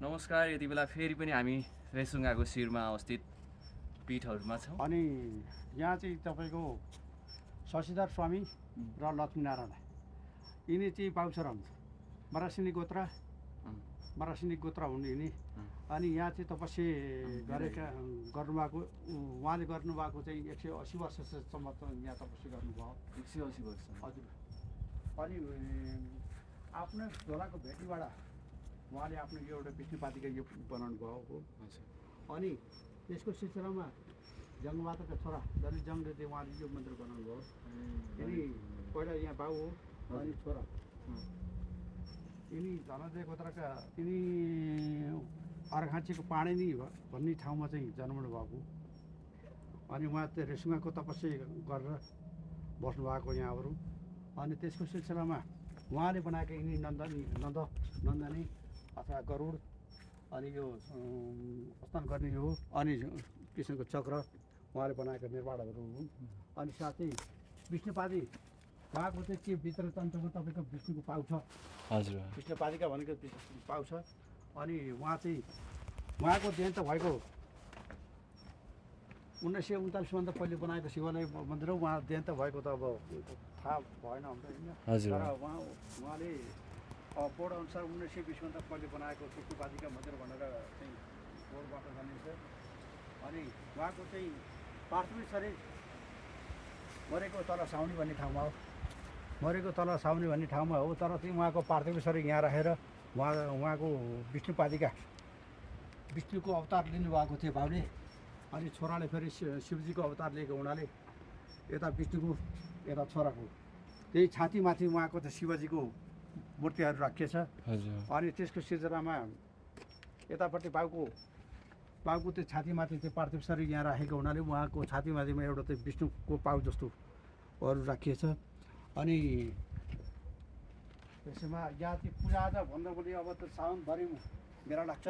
नमस्कार। यति बेला फेरि पनि हामी रेसुङ्गाको शिरमा अवस्थित पीठहरूमा छौँ। अनि यहाँ चाहिँ तपाईँको शशिधर स्वामी र लक्ष्मीनारायण यिनी चाहिँ पाउछर हुन्छ मरासिनी गोत्र हुन् यिनी। अनि यहाँ चाहिँ तपस्या गर्नुभएको उहाँले गर्नुभएको चाहिँ 180 वर्षसम्म यहाँ तपस्या गर्नुभयो। 180 वर्ष। हजुर। अनि आफ्नो झोलाको भेटीबाट उहाँले आफ्नो यो एउटा विष्णुपातिका यो बनाउनु भयो हो। अनि त्यसको सिलसिलामा जङ्गमाताका छोरा दलिजङले चाहिँ उहाँले यो मन्दिर बनाउनु भयो। यिनी पहिला यहाँ बाउ हो अनि छोरा यिनी धनञ्जय गोत्रका यिनी अर्घाँचीको पाणिनी भन्ने ठाउँमा चाहिँ जन्मनु भएको। अनि उहाँ चाहिँ रेसुङ्गाको तपस्या गरेर बस्नुभएको यहाँहरू। अनि त्यसको सिलसिलामा उहाँले बनाएको यिनी नन्दनी अथवा गरुड अनि यो स्नान गर्ने हो अनि किसिमको चक्र उहाँले बनाएको निर्माणहरू हुन्। अनि साथै विष्णुपादी उहाँको चाहिँ के भित्र तन्त्रको तपाईँको विष्णुको पाउ छ। हजुर। विष्णुपादिका भनेको पाउ छ। अनि उहाँ चाहिँ उहाँको देहान्त भएको 1939 पहिले बनाएको शिवालय मन्दिर हो। उहाँ देहान्त भएको त अब थाहा भएन हामीलाई होइन। तर उहाँले बोर्ड अनुसार 1920 पहिले बनाएको विष्णुपादिका मन्दिर भनेर चाहिँ बोर्डबाट जानिन्छ। अनि उहाँको चाहिँ पार्थिव शरीर मरेको तल साउनी भन्ने ठाउँमा हो। मरेको तल साउनी भन्ने ठाउँमा हो। तर चाहिँ उहाँको पार्थिव शरीर यहाँ राखेर उहाँको विष्णुको अवतार लिनुभएको थियो बाबुले। अनि छोराले फेरि शिवजीको अवतार लिएको हुनाले यता विष्णुको यता छोराको त्यही छातीमाथि उहाँको त शिवजीको मूर्तिहरू राखिएछ। अनि त्यसको सिलसिलामा यतापट्टि बाउको त्यो छातीमाथि त्यो पार्थिव शरीर यहाँ राखेको हुनाले उहाँको छातीमाथिमा एउटा त्यो विष्णुको पाउ जस्तो अरू राखिएछ। अनि त्यसमा यहाँ चाहिँ पूजाआजा भन्दा पनि अब त साउनभरि मेला लाग्छ।